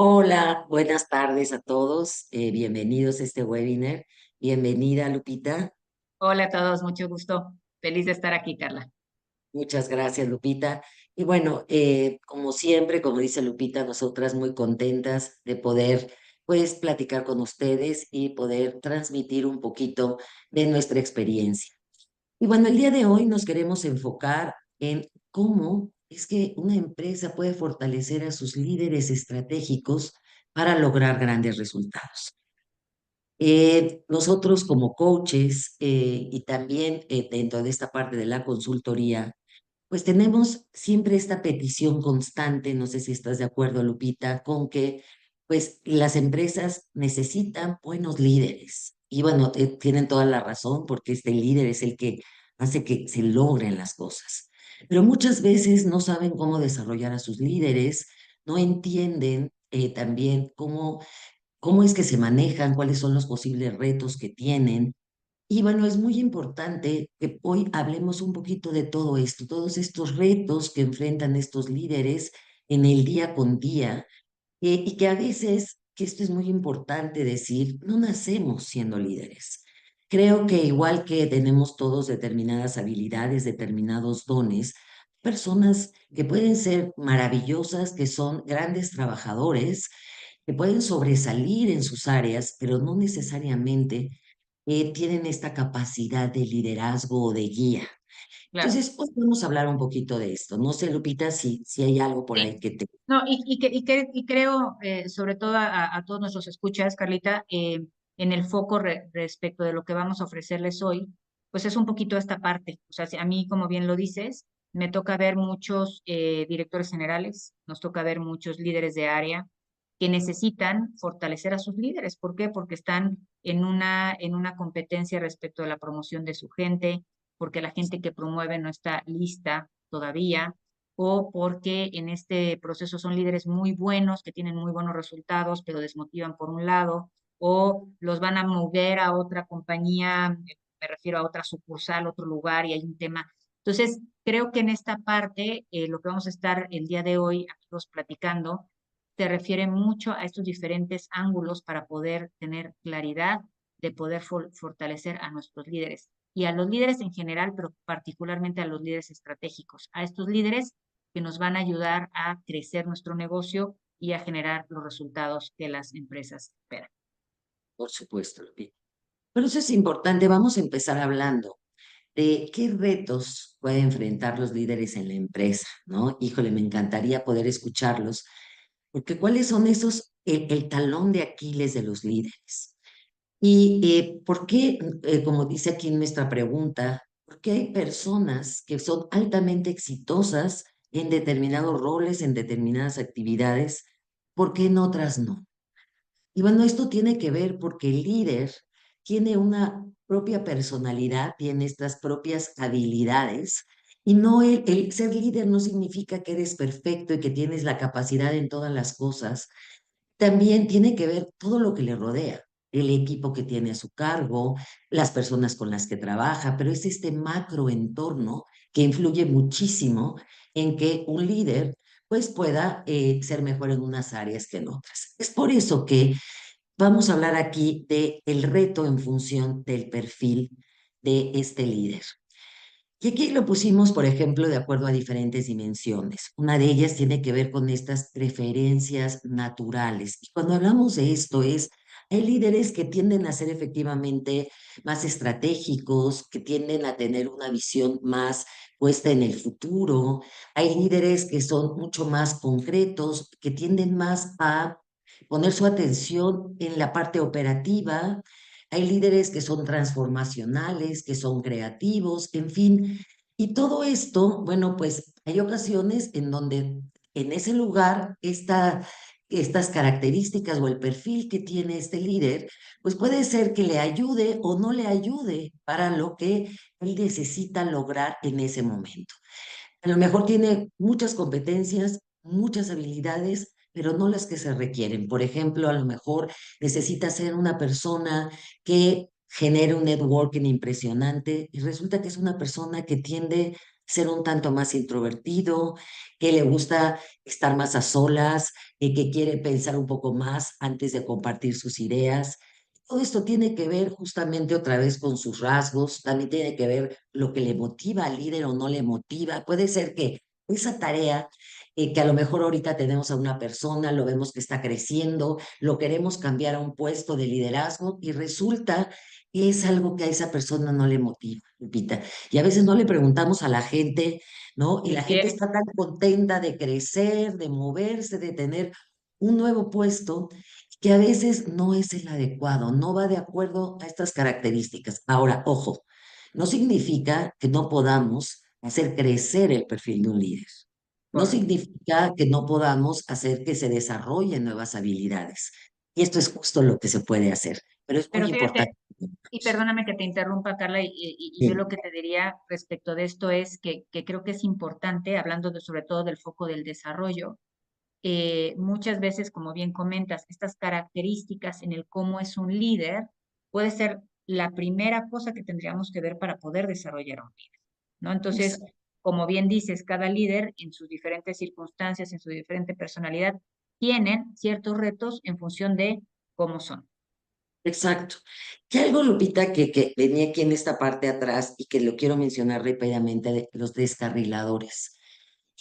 Hola, buenas tardes a todos. Bienvenidos a este webinar. Bienvenida, Lupita. Hola a todos, mucho gusto. Feliz de estar aquí, Carla. Muchas gracias, Lupita. Y bueno, como siempre, como dice Lupita, nosotras muy contentas de poder, pues, platicar con ustedes y poder transmitir un poquito de nuestra experiencia. Y bueno, el día de hoy nos queremos enfocar en cómo es que una empresa puede fortalecer a sus líderes estratégicos para lograr grandes resultados. Nosotros como coaches y también dentro de esta parte de la consultoría, pues tenemos siempre esta petición constante, no sé si estás de acuerdo, Lupita, con que pues las empresas necesitan buenos líderes. Y bueno, tienen toda la razón porque este líder es el que hace que se logren las cosas. Pero muchas veces no saben cómo desarrollar a sus líderes, no entienden también cómo es que se manejan, cuáles son los posibles retos que tienen. Y bueno, es muy importante que hoy hablemos un poquito de todo esto, todos estos retos que enfrentan estos líderes en el día con día, y que a veces, que esto es muy importante decir, no nacemos siendo líderes. Creo que igual que tenemos todos determinadas habilidades, determinados dones, personas que pueden ser maravillosas, que son grandes trabajadores, que pueden sobresalir en sus áreas, pero no necesariamente tienen esta capacidad de liderazgo o de guía. Claro, Entonces, hoy vamos a hablar un poquito de esto. No sé, Lupita, si hay algo por ahí sí. que te... No, y creo, sobre todo a todos nuestros escuchas, Carlita, en el foco respecto de lo que vamos a ofrecerles hoy, pues es un poquito esta parte. O sea, a mí, como bien lo dices, me toca ver muchos directores generales, nos toca ver muchos líderes de área que necesitan fortalecer a sus líderes. ¿Por qué? Porque están en una competencia respecto a la promoción de su gente, porque la gente que promueve no está lista todavía, o porque en este proceso son líderes muy buenos, que tienen muy buenos resultados, pero desmotivan por un lado, o los van a mover a otra compañía, me refiero a otra sucursal, otro lugar, y hay un tema. Entonces, creo que en esta parte, lo que vamos a estar el día de hoy, amigos, platicando, se refiere mucho a estos diferentes ángulos para poder tener claridad de poder fortalecer a nuestros líderes y a los líderes en general, pero particularmente a los líderes estratégicos, a estos líderes que nos van a ayudar a crecer nuestro negocio y a generar los resultados que las empresas esperan. Por supuesto, Lupita. Pero eso es importante. Vamos a empezar hablando de qué retos pueden enfrentar los líderes en la empresa, ¿no? Híjole, me encantaría poder escucharlos, porque ¿cuáles son esos, el talón de Aquiles de los líderes? Y ¿por qué, como dice aquí en nuestra pregunta, por qué hay personas que son altamente exitosas en determinados roles, en determinadas actividades, por qué en otras no? Y bueno, esto tiene que ver porque el líder tiene una propia personalidad, tiene estas propias habilidades, y no el ser líder no significa que eres perfecto y que tienes la capacidad en todas las cosas. También tiene que ver todo lo que le rodea, el equipo que tiene a su cargo, las personas con las que trabaja, pero es este macro entorno que influye muchísimo en que un líder pues pueda ser mejor en unas áreas que en otras. Es por eso que vamos a hablar aquí de el reto en función del perfil de este líder. Y aquí lo pusimos, por ejemplo, de acuerdo a diferentes dimensiones. Una de ellas tiene que ver con estas preferencias naturales. Y cuando hablamos de esto es, hay líderes que tienden a ser efectivamente más estratégicos, que tienden a tener una visión más puesta en el futuro. Hay líderes que son mucho más concretos, que tienden más a poner su atención en la parte operativa. Hay líderes que son transformacionales, que son creativos, en fin. Y todo esto, bueno, pues hay ocasiones en donde en ese lugar estas características o el perfil que tiene este líder, pues puede ser que le ayude o no le ayude para lo que él necesita lograr en ese momento. A lo mejor tiene muchas competencias, muchas habilidades, pero no las que se requieren. Por ejemplo, a lo mejor necesita ser una persona que genere un networking impresionante y resulta que es una persona que tiende ser un tanto más introvertido, que le gusta estar más a solas, que quiere pensar un poco más antes de compartir sus ideas. Todo esto tiene que ver justamente otra vez con sus rasgos, también tiene que ver lo que le motiva al líder o no le motiva. Puede ser que esa tarea que a lo mejor ahorita tenemos a una persona, lo vemos que está creciendo, lo queremos cambiar a un puesto de liderazgo y resulta que es algo que a esa persona no le motiva, Lupita. Y a veces no le preguntamos a la gente, ¿no? Y ¿Qué la gente quiere? está tan contenta de crecer, de moverse, de tener un nuevo puesto, que a veces no es el adecuado, no va de acuerdo a estas características. Ahora, ojo, no significa que no podamos hacer crecer el perfil de un líder. No Correcto. significa que no podamos hacer que se desarrollen nuevas habilidades. Y esto es justo lo que se puede hacer, pero es muy Pero importante. fíjate, y perdóname que te interrumpa, Carla, y yo Sí, lo que te diría respecto de esto es que creo que es importante, hablando sobre todo del foco del desarrollo, muchas veces, como bien comentas, estas características en el cómo es un líder puede ser la primera cosa que tendríamos que ver para poder desarrollar a un líder, ¿no? Entonces, exacto. como bien dices, cada líder en sus diferentes circunstancias, en su diferente personalidad, tienen ciertos retos en función de cómo son. Exacto. Que algo, Lupita, que venía aquí en esta parte atrás y que lo quiero mencionar rápidamente, de los descarriladores.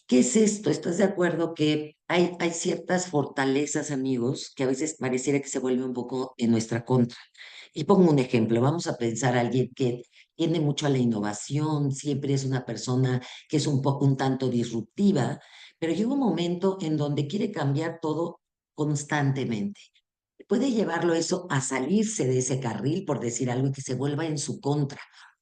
¿Qué es esto? ¿Estás de acuerdo que hay ciertas fortalezas, amigos, que a veces pareciera que se vuelve un poco en nuestra contra? Y pongo un ejemplo, vamos a pensar a alguien que tiende mucho a la innovación, siempre es una persona que es un poco un tanto disruptiva, pero llega un momento en donde quiere cambiar todo constantemente. Puede llevarlo eso a salirse de ese carril, por decir algo, y que se vuelva en su contra.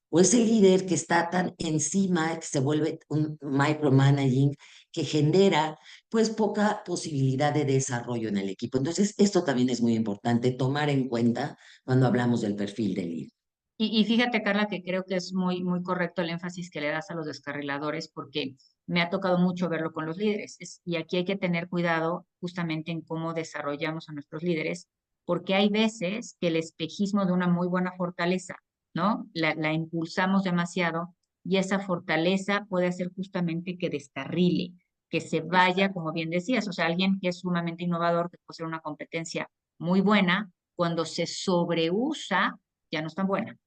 O ese líder que está tan encima, que se vuelve un micromanaging, que genera pues poca posibilidad de desarrollo en el equipo. Entonces, esto también es muy importante tomar en cuenta cuando hablamos del perfil del líder. Y fíjate, Carla, que creo que es muy correcto el énfasis que le das a los descarriladores, porque me ha tocado mucho verlo con los líderes. Y aquí hay que tener cuidado justamente en cómo desarrollamos a nuestros líderes, porque hay veces que el espejismo de una muy buena fortaleza, ¿no? La impulsamos demasiado y esa fortaleza puede hacer justamente que descarrile, que se vaya, Exacto, como bien decías, o sea, alguien que es sumamente innovador, que puede ser una competencia muy buena, cuando se sobreusa, ya no es tan buena.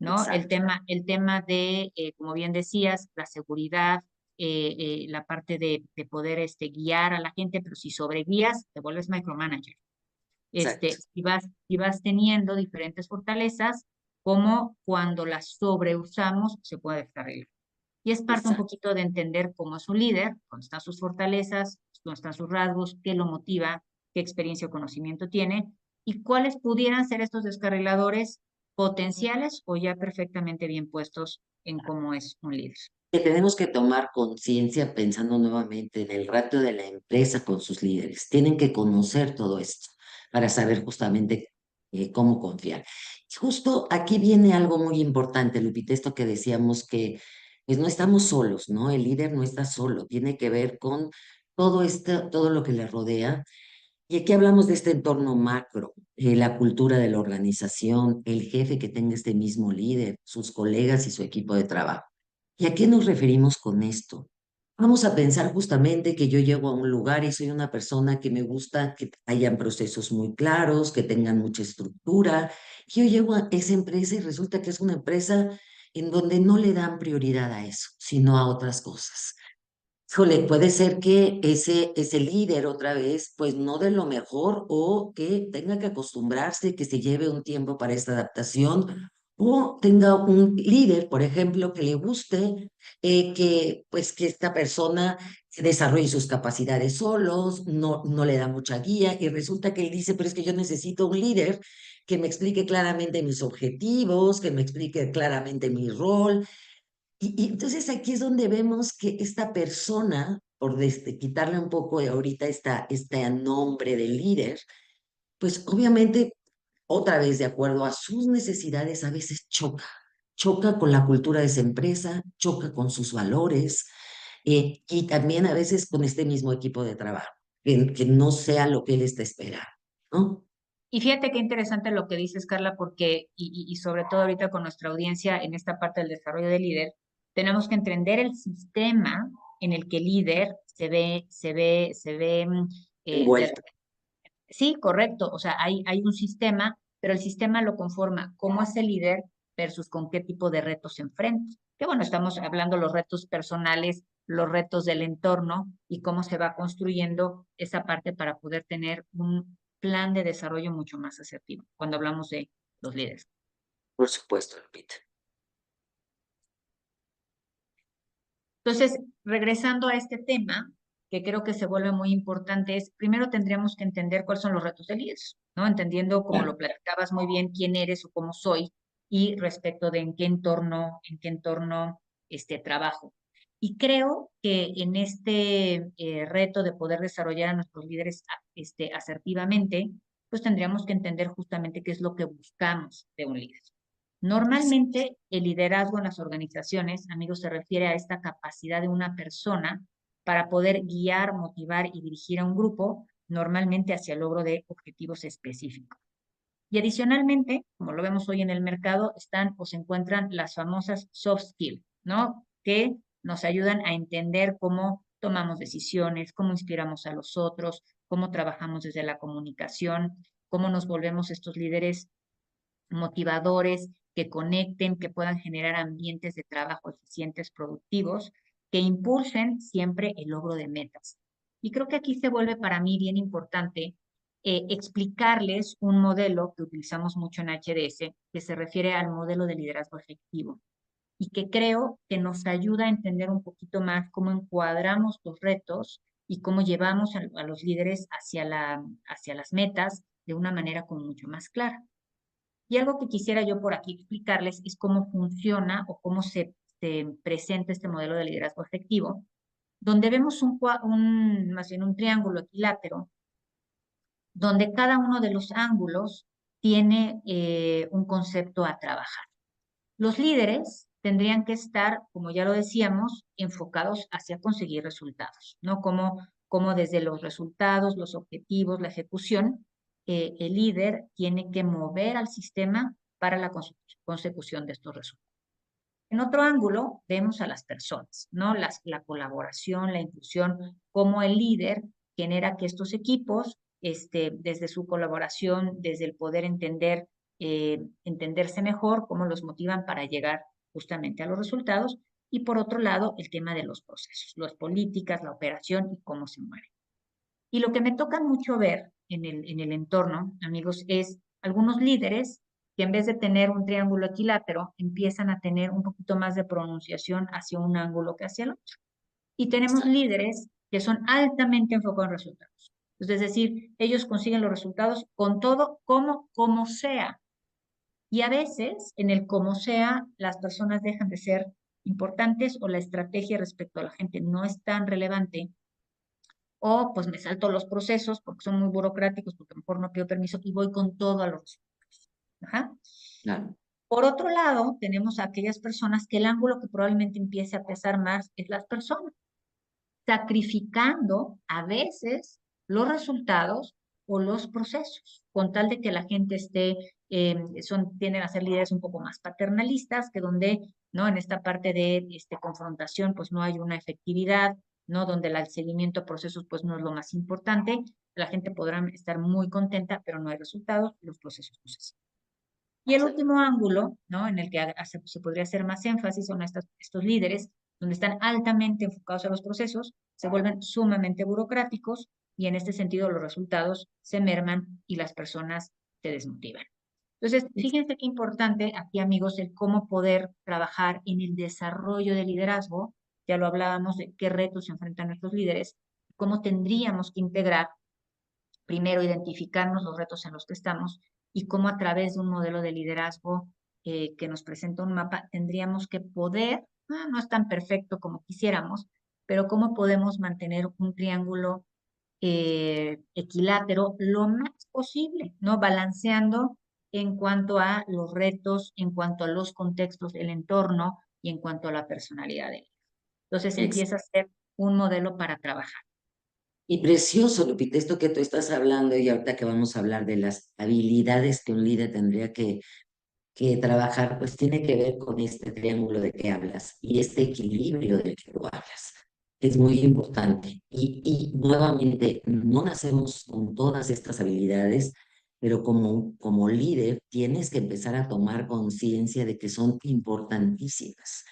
¿No? exacto, El tema de, como bien decías, la seguridad, la parte de poder guiar a la gente, pero si sobreguías, te vuelves micromanager. exacto, Si vas teniendo diferentes fortalezas, como cuando las sobreusamos, se puede descarrilar. Y es parte un exacto. poquito de entender cómo es un líder, dónde están sus fortalezas, dónde están sus rasgos, qué lo motiva, qué experiencia o conocimiento tiene, y cuáles pudieran ser estos descarriladores potenciales o ya perfectamente bien puestos en cómo es un líder. Que tenemos que tomar conciencia pensando nuevamente en el rato de la empresa con sus líderes. Tienen que conocer todo esto para saber justamente cómo confiar. Y justo aquí viene algo muy importante, Lupita, esto que decíamos que pues no estamos solos, ¿no? El líder no está solo, tiene que ver con todo esto, todo lo que le rodea. Y aquí hablamos de este entorno macro, la cultura de la organización, el jefe que tenga este mismo líder, sus colegas y su equipo de trabajo. ¿Y a qué nos referimos con esto? Vamos a pensar justamente que yo llego a un lugar y soy una persona que me gusta que hayan procesos muy claros, que tengan mucha estructura. Yo llego a esa empresa y resulta que es una empresa en donde no le dan prioridad a eso, sino a otras cosas. Híjole, puede ser que ese líder otra vez, pues no de lo mejor o que tenga que acostumbrarse, que se lleve un tiempo para esta adaptación o tenga un líder, por ejemplo, que le guste que pues que esta persona desarrolle sus capacidades solos, no le da mucha guía y resulta que él dice, pero es que yo necesito un líder que me explique claramente mis objetivos, que me explique claramente mi rol, y entonces aquí es donde vemos que esta persona, por quitarle un poco de ahorita este nombre de líder, pues obviamente, otra vez de acuerdo a sus necesidades, a veces choca con la cultura de esa empresa, choca con sus valores y también a veces con este mismo equipo de trabajo, que no sea lo que él está esperando, ¿no? Y fíjate qué interesante lo que dices, Carla, porque, y sobre todo ahorita con nuestra audiencia en esta parte del desarrollo del líder, Tenemos que entender el sistema en el que el líder se ve, envuelto. sí, correcto, o sea, hay un sistema, pero el sistema lo conforma cómo es el líder versus con qué tipo de retos se enfrenta. Que bueno, estamos hablando los retos personales, los retos del entorno y cómo se va construyendo esa parte para poder tener un plan de desarrollo mucho más asertivo cuando hablamos de los líderes. Por supuesto, Lupita. Entonces, regresando a este tema, que creo que se vuelve muy importante, es primero tendríamos que entender cuáles son los retos del líder, ¿no? Entendiendo, como Claro, lo platicabas muy bien, quién eres o cómo soy y respecto de en qué entorno trabajo. Y creo que en este reto de poder desarrollar a nuestros líderes asertivamente, pues tendríamos que entender justamente qué es lo que buscamos de un líder. Normalmente el liderazgo en las organizaciones, amigos, se refiere a esta capacidad de una persona para poder guiar, motivar y dirigir a un grupo, normalmente hacia el logro de objetivos específicos. Y adicionalmente, como lo vemos hoy en el mercado, están o se encuentran las famosas soft skills, ¿no? Que nos ayudan a entender cómo tomamos decisiones, cómo inspiramos a los otros, cómo trabajamos desde la comunicación, cómo nos volvemos estos líderes motivadores, que conecten, que puedan generar ambientes de trabajo eficientes, productivos, que impulsen siempre el logro de metas. Y creo que aquí se vuelve para mí bien importante explicarles un modelo que utilizamos mucho en HDS, que se refiere al modelo de liderazgo efectivo y que creo que nos ayuda a entender un poquito más cómo encuadramos los retos y cómo llevamos a los líderes hacia las metas de una manera como mucho más clara. Y algo que quisiera yo por aquí explicarles es cómo funciona o cómo se presenta este modelo de liderazgo efectivo, donde vemos más bien un triángulo equilátero, donde cada uno de los ángulos tiene un concepto a trabajar. Los líderes tendrían que estar, como ya lo decíamos, enfocados hacia conseguir resultados, ¿no? Como desde los resultados, los objetivos, la ejecución, el líder tiene que mover al sistema para la consecución de estos resultados. En otro ángulo vemos a las personas, ¿no? La colaboración, la inclusión, cómo el líder genera que estos equipos, desde su colaboración, desde el poder entenderse mejor, cómo los motivan para llegar justamente a los resultados. Y por otro lado, el tema de los procesos, las políticas, la operación y cómo se mueve. Y lo que me toca mucho ver en el entorno, amigos, es algunos líderes que en vez de tener un triángulo equilátero, empiezan a tener un poquito más de pronunciación hacia un ángulo que hacia el otro. Y tenemos exacto. líderes que son altamente enfocados en resultados. Es decir, ellos consiguen los resultados con todo, como sea. Y a veces, en el como sea, las personas dejan de ser importantes o la estrategia respecto a la gente no es tan relevante o pues me salto los procesos porque son muy burocráticos, porque mejor no pido permiso y voy con todo a los resultados. Ajá. Claro, Por otro lado, tenemos a aquellas personas que el ángulo que probablemente empiece a pesar más es las personas, sacrificando a veces los resultados o los procesos, con tal de que la gente tienden a ser líderes un poco más paternalistas, que donde, ¿no? En esta parte de confrontación, pues no hay una efectividad, ¿no? Donde el seguimiento a procesos, pues no es lo más importante, la gente podrá estar muy contenta, pero no hay resultados, los procesos no se siguen. Y el exacto. último ángulo, ¿no? En el que se podría hacer más énfasis son estos líderes, donde están altamente enfocados a los procesos, se vuelven sumamente burocráticos y en este sentido los resultados se merman y las personas se desmotivan. Entonces, fíjense qué importante aquí, amigos, el cómo poder trabajar en el desarrollo del liderazgo. Ya lo hablábamos de qué retos se enfrentan nuestros líderes, cómo tendríamos que integrar, primero identificarnos los retos en los que estamos y cómo a través de un modelo de liderazgo que nos presenta un mapa tendríamos que poder, no es tan perfecto como quisiéramos, pero cómo podemos mantener un triángulo equilátero lo más posible, ¿no? Balanceando en cuanto a los retos, en cuanto a los contextos, el entorno y en cuanto a la personalidad de él. Entonces Ex- empieza a ser un modelo para trabajar. Y precioso, Lupita, esto que tú estás hablando y ahorita que vamos a hablar de las habilidades que un líder tendría que que trabajar, pues tiene que ver con este triángulo de que hablas y este equilibrio del que tú hablas. Es muy importante. Y nuevamente, no nacemos con todas estas habilidades, pero como líder tienes que empezar a tomar conciencia de que son importantísimas.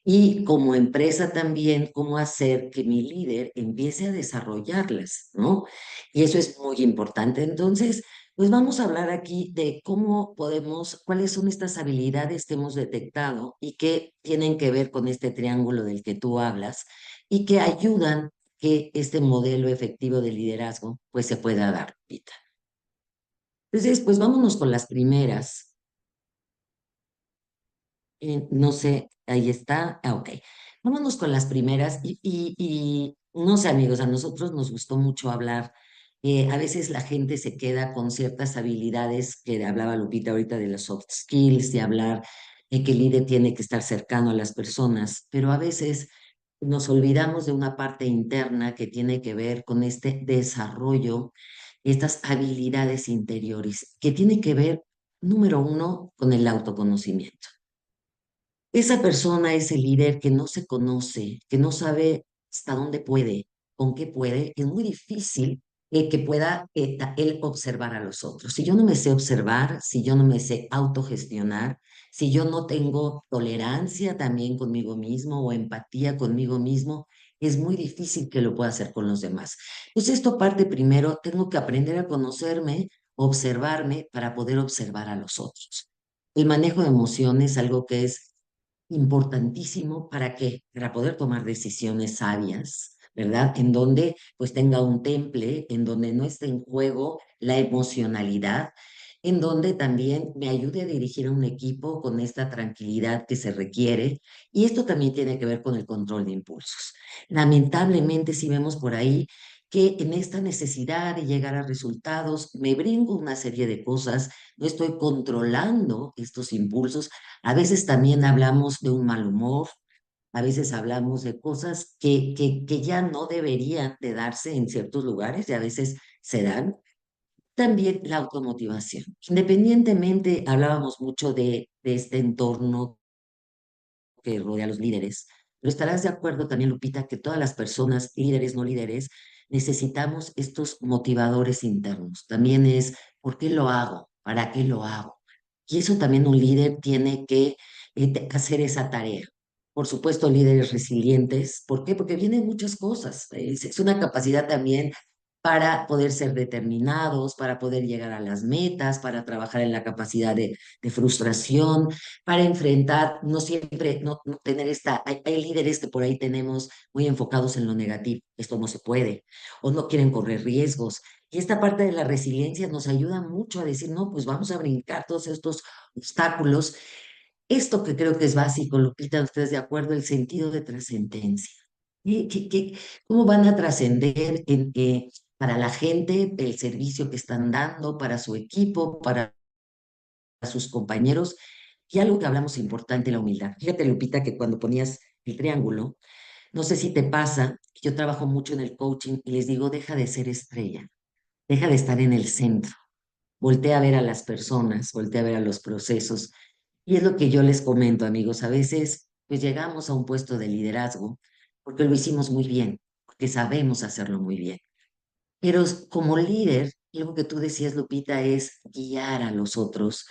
Y como empresa también, cómo hacer que mi líder empiece a desarrollarlas, ¿no? Y eso es muy importante. Entonces, pues vamos a hablar aquí de cómo podemos, cuáles son estas habilidades que hemos detectado y que tienen que ver con este triángulo del que tú hablas y que ayudan que este modelo efectivo de liderazgo pues se pueda dar, Pita. Entonces, pues vámonos con las primeras. No sé, ahí está. Ah, ok. Vámonos con las primeras. Y no sé, amigos, a nosotros nos gustó mucho hablar. A veces la gente se queda con ciertas habilidades que hablaba Lupita ahorita de las soft skills, de hablar de que el líder tiene que estar cercano a las personas, pero a veces nos olvidamos de una parte interna que tiene que ver con este desarrollo, estas habilidades interiores, que tiene que ver, número uno, con el autoconocimiento. Esa persona, ese líder que no se conoce, que no sabe hasta dónde puede, con qué puede, es muy difícil que pueda él observar a los otros. Si yo no me sé observar, si yo no me sé autogestionar, si yo no tengo tolerancia también conmigo mismo o empatía conmigo mismo, es muy difícil que lo pueda hacer con los demás. Entonces, esto parte primero, tengo que aprender a conocerme, observarme para poder observar a los otros. El manejo de emociones, algo que es importantísimo para qué, para poder tomar decisiones sabias, ¿verdad? En donde pues tenga un temple, en donde no esté en juego la emocionalidad, en donde también me ayude a dirigir a un equipo con esta tranquilidad que se requiere. Y esto también tiene que ver con el control de impulsos. Lamentablemente, si vemos por ahí que en esta necesidad de llegar a resultados, me brinco una serie de cosas, no estoy controlando estos impulsos. A veces también hablamos de un mal humor, a veces hablamos de cosas que ya no deberían de darse en ciertos lugares y a veces se dan. También la automotivación. Independientemente, hablábamos mucho de este entorno que rodea a los líderes, pero estarás de acuerdo también, Lupita, que todas las personas, líderes, no líderes, necesitamos estos motivadores internos. También es, ¿por qué lo hago? ¿Para qué lo hago? Y eso también un líder tiene que hacer esa tarea. Por supuesto, líderes resilientes. ¿Por qué? Porque vienen muchas cosas. Es una capacidad también para poder ser determinados, para poder llegar a las metas, para trabajar en la capacidad de frustración, para enfrentar, no siempre, no tener hay líderes que por ahí tenemos muy enfocados en lo negativo, esto no se puede, o no quieren correr riesgos. Y esta parte de la resiliencia nos ayuda mucho a decir, no, pues vamos a brincar todos estos obstáculos. Esto que creo que es básico, Lupita, ¿ustedes de acuerdo? El sentido de trascendencia. ¿Cómo van a trascender para la gente el servicio que están dando, para su equipo, para sus compañeros? Y algo que hablamos importante, la humildad. Fíjate, Lupita, que cuando ponías el triángulo, no sé si te pasa, yo trabajo mucho en el coaching y les digo, deja de ser estrella, deja de estar en el centro, voltea a ver a las personas, voltea a ver a los procesos. Y es lo que yo les comento, amigos, a veces pues llegamos a un puesto de liderazgo porque lo hicimos muy bien, porque sabemos hacerlo muy bien. Pero como líder, algo que tú decías, Lupita, es guiar a los otros.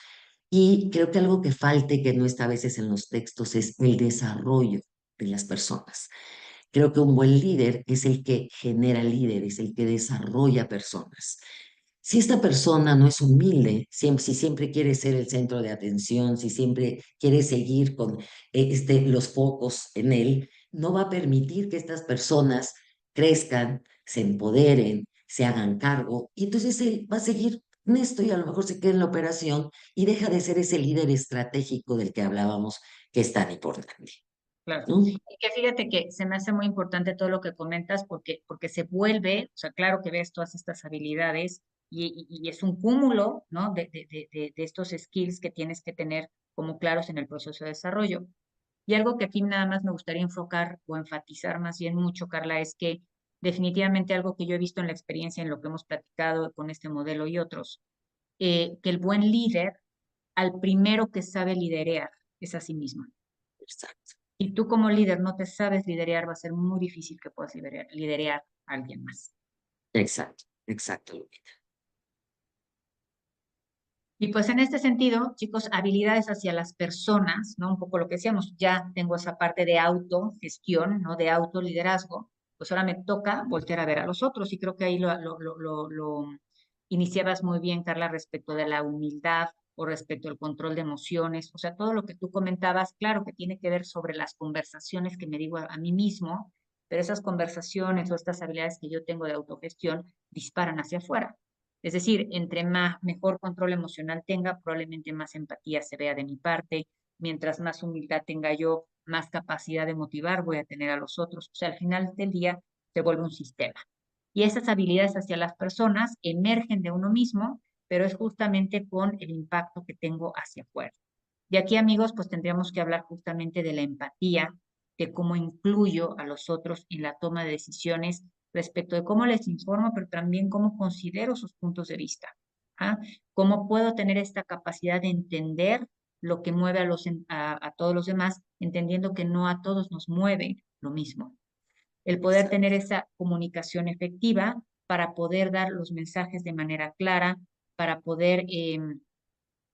Y creo que algo que falta y que no está a veces en los textos es el desarrollo de las personas. Creo que un buen líder es el que genera líderes, el que desarrolla personas. Si esta persona no es humilde, si siempre quiere ser el centro de atención, si siempre quiere seguir con los focos en él, no va a permitir que estas personas crezcan, se empoderen, se hagan cargo, y entonces él va a seguir en esto y a lo mejor se queda en la operación y deja de ser ese líder estratégico del que hablábamos, que es tan importante, Claro. ¿no? Y que fíjate que se me hace muy importante todo lo que comentas porque se vuelve, o sea, claro que ves todas estas habilidades y es un cúmulo, ¿no? De estos skills que tienes que tener como claros en el proceso de desarrollo. Y algo que aquí nada más me gustaría enfocar o enfatizar más bien mucho, Carla, es que definitivamente algo que yo he visto en la experiencia, en lo que hemos platicado con este modelo y otros, que el buen líder al primero que sabe liderar, es a sí mismo. Exacto, Y tú como líder no te sabes liderar, va a ser muy difícil que puedas liderar a alguien más. exacto, exacto, Lupita. Y pues en este sentido, chicos, habilidades hacia las personas, ¿no? Un poco lo que decíamos, ya tengo esa parte de autogestión, ¿no? De autoliderazgo, pues ahora me toca voltear a ver a los otros y creo que ahí lo iniciabas muy bien, Carla, respecto de la humildad o respecto al control de emociones, o sea, todo lo que tú comentabas, claro que tiene que ver sobre las conversaciones que me digo a mí mismo, pero esas conversaciones o estas habilidades que yo tengo de autogestión disparan hacia afuera. Es decir, entre más mejor control emocional tenga, probablemente más empatía se vea de mi parte. Mientras más humildad tenga yo, más capacidad de motivar voy a tener a los otros. O sea, al final del día se vuelve un sistema. Y esas habilidades hacia las personas emergen de uno mismo, pero es justamente con el impacto que tengo hacia afuera. Y aquí, amigos, pues tendríamos que hablar justamente de la empatía, de cómo incluyo a los otros en la toma de decisiones respecto de cómo les informo, pero también cómo considero sus puntos de vista. ¿Ah? Cómo puedo tener esta capacidad de entender lo que mueve a todos los demás, entendiendo que no a todos nos mueve lo mismo. El poder tener Exacto. esa comunicación efectiva para poder dar los mensajes de manera clara, para poder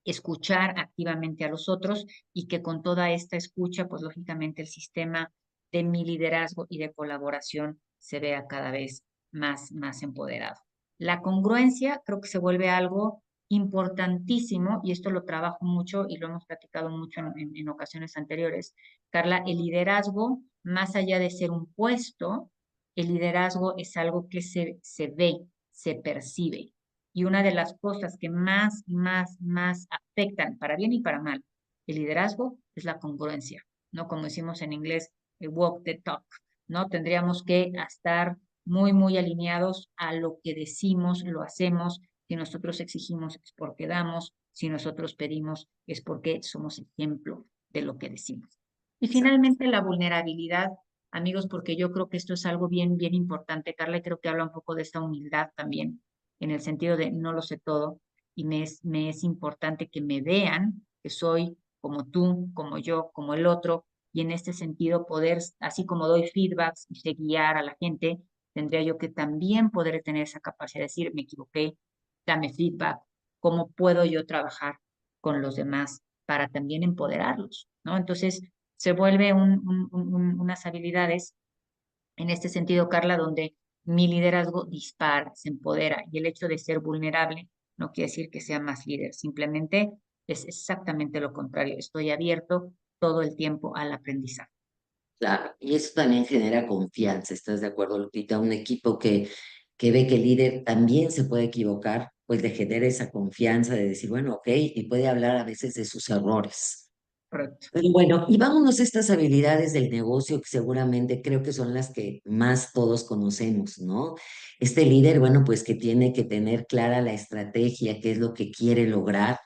escuchar activamente a los otros y que con toda esta escucha, pues lógicamente el sistema de mi liderazgo y de colaboración se vea cada vez más empoderado. La congruencia creo que se vuelve algo importantísimo y esto lo trabajo mucho y lo hemos platicado mucho en ocasiones anteriores. Carla, el liderazgo, más allá de ser un puesto, el liderazgo es algo que se ve, se percibe. Y una de las cosas que más afectan, para bien y para mal, el liderazgo es la congruencia, ¿no? Como decimos en inglés, walk the talk, ¿no? Tendríamos que estar muy alineados a lo que decimos, lo hacemos. Si nosotros exigimos es porque damos, si nosotros pedimos es porque somos ejemplo de lo que decimos. Y Exacto. finalmente la vulnerabilidad, amigos, porque yo creo que esto es algo bien importante, Carla, y creo que habla un poco de esta humildad también en el sentido de no lo sé todo y me es importante que me vean que soy como tú, como yo, como el otro, y en este sentido poder, así como doy feedbacks y sé guiar a la gente, tendría yo que también poder tener esa capacidad de decir, me equivoqué, dame feedback, cómo puedo yo trabajar con los demás para también empoderarlos, ¿no? Entonces, se vuelve unas habilidades en este sentido, Carla, donde mi liderazgo dispara, se empodera y el hecho de ser vulnerable no quiere decir que sea más líder, simplemente es exactamente lo contrario. Estoy abierto todo el tiempo al aprendizaje. Claro, y eso también genera confianza, ¿estás de acuerdo, Lupita? Un equipo que ve que el líder también se puede equivocar, pues le genera esa confianza de decir, bueno, ok, y puede hablar a veces de sus errores. Correcto. Pero bueno, y vámonos a estas habilidades del negocio que seguramente creo que son las que más todos conocemos, ¿no? Este líder, bueno, pues que tiene que tener clara la estrategia, qué es lo que quiere lograr,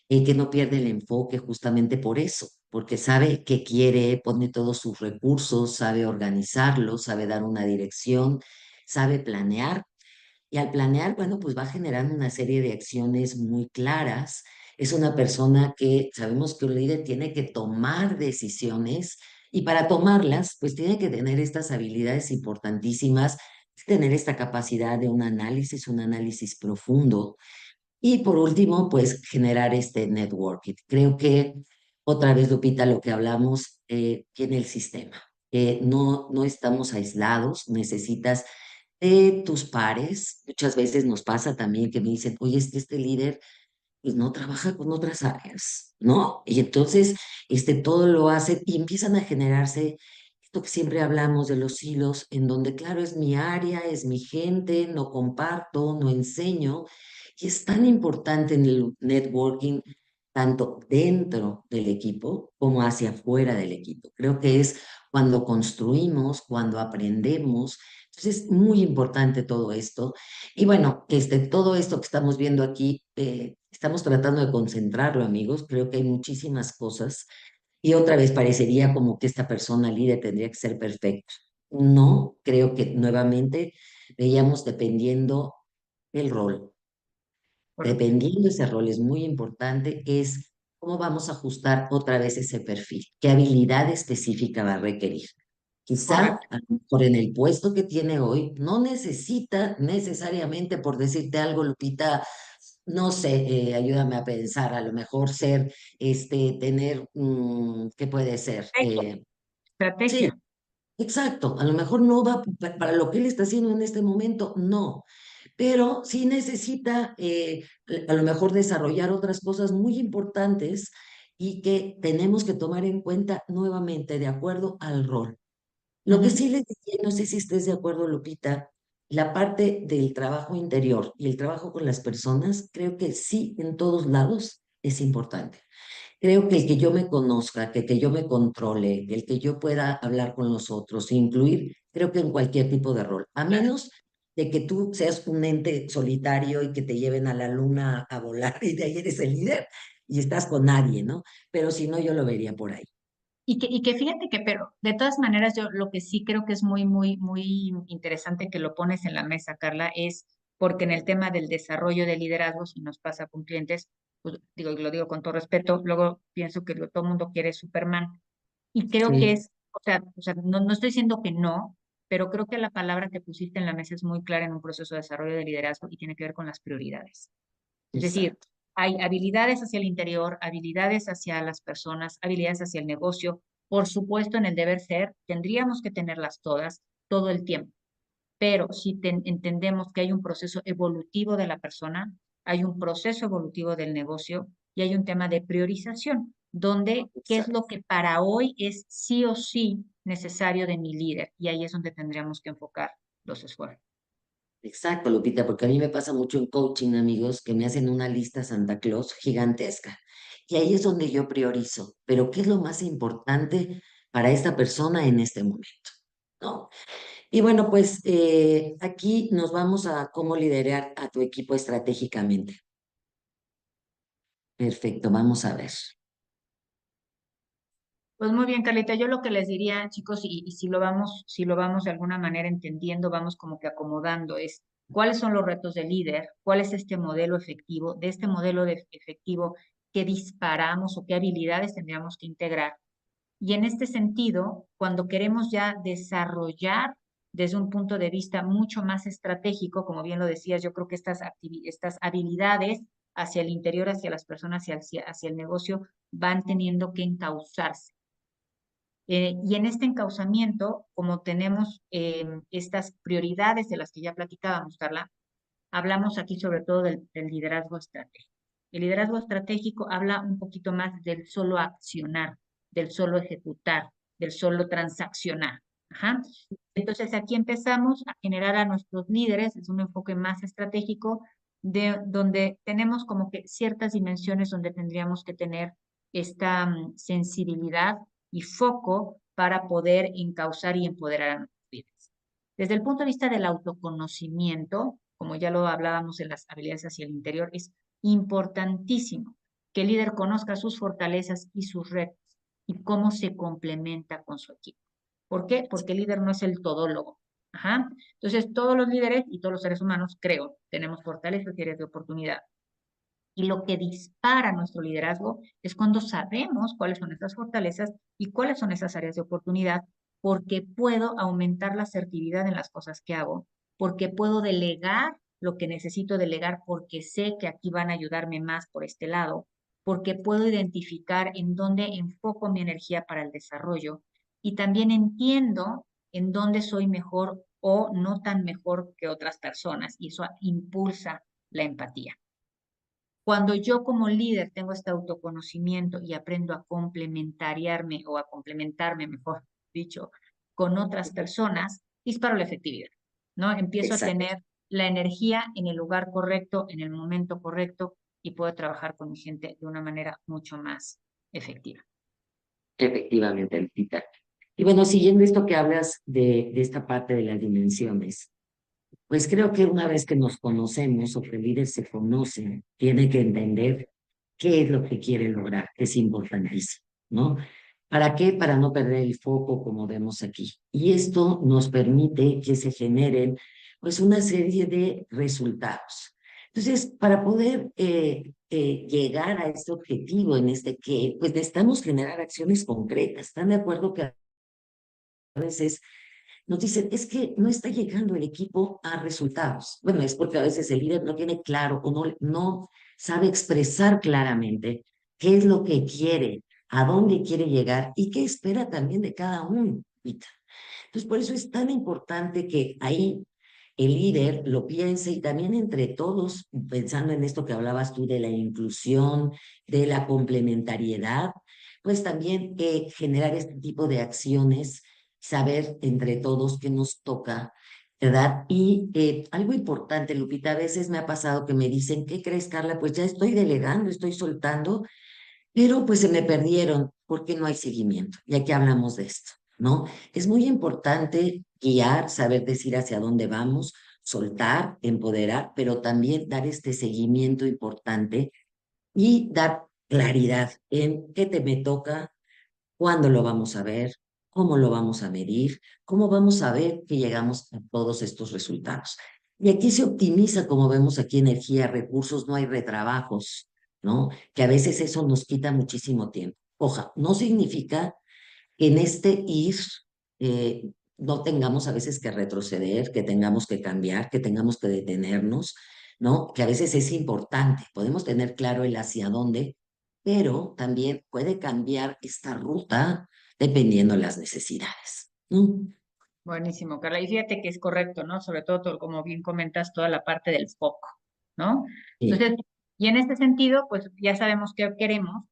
que no pierde el enfoque justamente por eso, porque sabe qué quiere, pone todos sus recursos, sabe organizarlos, sabe dar una dirección, sabe planear y al planear, bueno, pues va generando una serie de acciones muy claras. Es una persona que sabemos que un líder tiene que tomar decisiones y para tomarlas, pues tiene que tener estas habilidades importantísimas, tener esta capacidad de un análisis profundo y por último, pues generar este networking. Creo que otra vez, Lupita, lo que hablamos tiene el sistema. No estamos aislados, necesitas de tus pares. Muchas veces nos pasa también que me dicen, oye, es que este líder pues, no trabaja con otras áreas, ¿no? Y entonces todo lo hace y empiezan a generarse esto que siempre hablamos de los hilos, en donde, claro, es mi área, es mi gente, no comparto, no enseño. Y es tan importante en el networking, tanto dentro del equipo como hacia afuera del equipo. Creo que es cuando construimos, cuando aprendemos. Entonces, es muy importante todo esto. Y bueno, todo esto que estamos viendo aquí, estamos tratando de concentrarlo, amigos. Creo que hay muchísimas cosas. Y otra vez parecería como que esta persona líder tendría que ser perfecta. No, creo que nuevamente veíamos dependiendo del rol. correcto. dependiendo ese rol, es muy importante, es cómo vamos a ajustar otra vez ese perfil, qué habilidad específica va a requerir. Quizá, Correcto. a lo mejor en el puesto que tiene hoy, no necesita necesariamente, por decirte algo, Lupita, no sé, ayúdame a pensar, a lo mejor ser, tener, ¿qué puede ser? Estrategia. Sí, exacto, a lo mejor no va para lo que él está haciendo en este momento, no, pero sí necesita a lo mejor desarrollar otras cosas muy importantes y que tenemos que tomar en cuenta nuevamente de acuerdo al rol. Lo que Ujú. sí les decía, no sé si estés de acuerdo, Lupita, la parte del trabajo interior y el trabajo con las personas, creo que sí en todos lados es importante. Creo que el que yo me conozca, que yo me controle, el que yo pueda hablar con los otros, incluir, creo que en cualquier tipo de rol, a Claro. menos de que tú seas un ente solitario y que te lleven a la luna a volar y de ahí eres el líder y estás con nadie, ¿no? Pero si no, yo lo vería por ahí. Y que fíjate que, pero de todas maneras, yo lo que sí creo que es muy, muy, muy interesante que lo pones en la mesa, Carla, es porque en el tema del desarrollo de liderazgos, y nos pasa con clientes, pues digo, y lo digo con todo respeto, luego pienso que todo el mundo quiere Superman. Y creo que Sí, es, o sea, no, no estoy diciendo que no, pero creo que la palabra que pusiste en la mesa es muy clara en un proceso de desarrollo de liderazgo y tiene que ver con las prioridades. Es decir, exacto. hay habilidades hacia el interior, habilidades hacia las personas, habilidades hacia el negocio. Por supuesto, en el deber ser, tendríamos que tenerlas todas todo el tiempo, pero si entendemos que hay un proceso evolutivo de la persona, hay un proceso evolutivo del negocio y hay un tema de priorización, donde qué es Exacto. lo que para hoy es sí o sí necesario de mi líder. Y ahí es donde tendríamos que enfocar los esfuerzos. Exacto, Lupita, porque a mí me pasa mucho en coaching, amigos, que me hacen una lista Santa Claus gigantesca. Y ahí es donde yo priorizo, pero ¿qué es lo más importante para esta persona en este momento? ¿No? Y bueno, pues aquí nos vamos a cómo liderar a tu equipo estratégicamente. Perfecto, vamos a ver. Pues muy bien, Carlita, yo lo que les diría, chicos, y si lo vamos de alguna manera entendiendo, vamos como que acomodando, es cuáles son los retos del líder, cuál es este modelo efectivo, de este modelo efectivo, qué disparamos o qué habilidades tendríamos que integrar. Y en este sentido, cuando queremos ya desarrollar desde un punto de vista mucho más estratégico, como bien lo decías, yo creo que estas habilidades hacia el interior, hacia las personas y hacia el negocio van teniendo que encauzarse. Y en este encauzamiento, como tenemos estas prioridades de las que ya platicábamos, Carla, hablamos aquí sobre todo del liderazgo estratégico. El liderazgo estratégico habla un poquito más del solo accionar, del solo ejecutar, del solo transaccionar. Ajá. Entonces aquí empezamos a generar a nuestros líderes, es un enfoque más estratégico, de donde tenemos como que ciertas dimensiones donde tendríamos que tener esta sensibilidad y foco para poder encauzar y empoderar a nuestros líderes. Desde el punto de vista del autoconocimiento, como ya lo hablábamos en las habilidades hacia el interior, es importantísimo que el líder conozca sus fortalezas y sus retos y cómo se complementa con su equipo. ¿Por qué? Porque el líder no es el todólogo. Ajá. Entonces, todos los líderes y todos los seres humanos, creo, tenemos fortalezas y áreas de oportunidad. Y lo que dispara nuestro liderazgo es cuando sabemos cuáles son esas fortalezas y cuáles son esas áreas de oportunidad, porque puedo aumentar la asertividad en las cosas que hago, porque puedo delegar lo que necesito delegar, porque sé que aquí van a ayudarme más por este lado, porque puedo identificar en dónde enfoco mi energía para el desarrollo y también entiendo en dónde soy mejor o no tan mejor que otras personas y eso impulsa la empatía. Cuando yo como líder tengo este autoconocimiento y aprendo a complementariarme o a complementarme, mejor dicho, con otras personas, disparo la efectividad, ¿no? Empiezo a Exacto, tener la energía en el lugar correcto, en el momento correcto y puedo trabajar con mi gente de una manera mucho más efectiva. efectivamente, Lupita. Y bueno, siguiendo esto que hablas de esta parte de las dimensiones. Pues creo que una vez que nos conocemos o que el líder se conoce, tiene que entender qué es lo que quiere lograr, que es importantísimo, ¿no? ¿Para qué? Para no perder el foco como vemos aquí. Y esto nos permite que se generen pues una serie de resultados. Entonces, para poder llegar a este objetivo en este que, pues necesitamos generar acciones concretas. ¿Están de acuerdo que a veces nos dicen, es que no está llegando el equipo a resultados? Bueno, es porque a veces el líder no tiene claro o no sabe expresar claramente qué es lo que quiere, a dónde quiere llegar y qué espera también de cada uno. Entonces, por eso es tan importante que ahí el líder lo piense y también entre todos, pensando en esto que hablabas tú de la inclusión, de la complementariedad, pues también generar este tipo de acciones, saber entre todos qué nos toca, ¿verdad? Y algo importante, Lupita, a veces me ha pasado que me dicen, ¿qué crees, Carla? Pues ya estoy delegando, estoy soltando, pero pues se me perdieron porque no hay seguimiento. Y aquí hablamos de esto, ¿no? Es muy importante guiar, saber decir hacia dónde vamos, soltar, empoderar, pero también dar este seguimiento importante y dar claridad en qué te me toca, cuándo lo vamos a ver, cómo lo vamos a medir, cómo vamos a ver que llegamos a todos estos resultados. Y aquí se optimiza, como vemos aquí, energía, recursos, no hay retrabajos, ¿no? Que a veces eso nos quita muchísimo tiempo. Oja, no significa que en este ir no tengamos a veces que retroceder, que tengamos que cambiar, que tengamos que detenernos, ¿no? Que a veces es importante. Podemos tener claro el hacia dónde, pero también puede cambiar esta ruta dependiendo de las necesidades, ¿no? Buenísimo, Carla. Y fíjate que es correcto, ¿no? Sobre todo, como bien comentas, toda la parte del foco, ¿no? Sí, Entonces, y en este sentido, pues ya sabemos qué queremos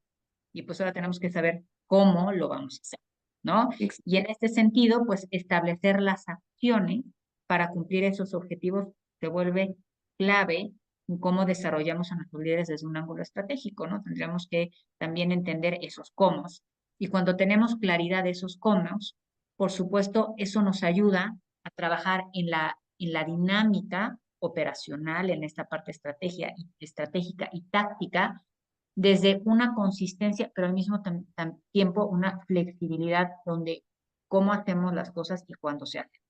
y pues ahora tenemos que saber cómo lo vamos a hacer, ¿no? ex- Y en este sentido, pues establecer las acciones para cumplir esos objetivos se vuelve clave en cómo desarrollamos a nuestros líderes desde un ángulo estratégico, ¿no? Tendríamos que también entender esos cómo. Y cuando tenemos claridad de esos cómo, por supuesto, eso nos ayuda a trabajar en la dinámica operacional, en esta parte estratégica y táctica, desde una consistencia, pero al mismo tiempo una flexibilidad donde cómo hacemos las cosas y cuándo se hacen.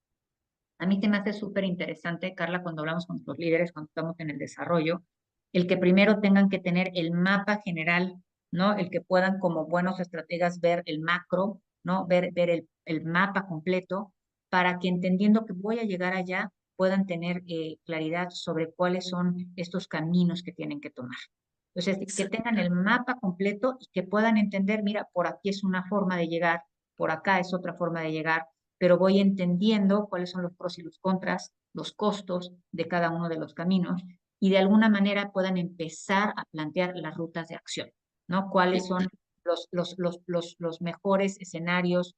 A mí se me hace súper interesante, Carla, cuando hablamos con los líderes, cuando estamos en el desarrollo, el que primero tengan que tener el mapa general, ¿no? El que puedan como buenos estrategas ver el macro, ¿no? Ver el mapa completo, para que entendiendo que voy a llegar allá, puedan tener claridad sobre cuáles son estos caminos que tienen que tomar. Entonces, que tengan el mapa completo y que puedan entender, mira, por aquí es una forma de llegar, por acá es otra forma de llegar, pero voy entendiendo cuáles son los pros y los contras, los costos de cada uno de los caminos y de alguna manera puedan empezar a plantear las rutas de acción, ¿no? ¿Cuáles son los mejores escenarios,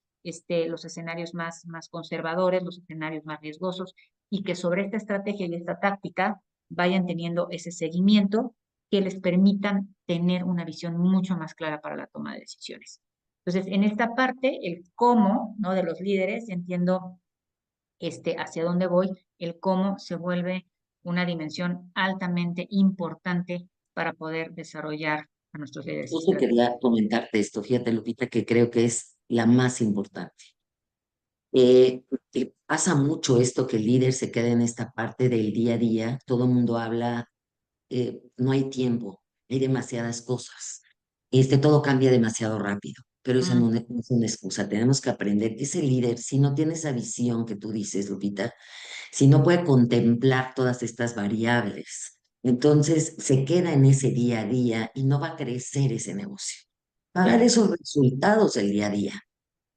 los escenarios más conservadores, los escenarios más riesgosos, y que sobre esta estrategia y esta táctica vayan teniendo ese seguimiento que les permitan tener una visión mucho más clara para la toma de decisiones. Entonces, en esta parte, el cómo, ¿no? De los líderes, entiendo hacia dónde voy, el cómo se vuelve una dimensión altamente importante para poder desarrollar a nuestros líderes Justo estratégicos. quería comentarte esto, fíjate, Lupita, que creo que es la más importante. Pasa mucho esto que el líder se queda en esta parte del día a día, todo el mundo habla, no hay tiempo, hay demasiadas cosas, todo cambia demasiado rápido, pero esa Mm, no es una excusa, tenemos que aprender que ese líder, si no tiene esa visión que tú dices, Lupita, si no puede contemplar todas estas variables, entonces se queda en ese día a día y no va a crecer ese negocio, va a dar claro. esos resultados del día a día.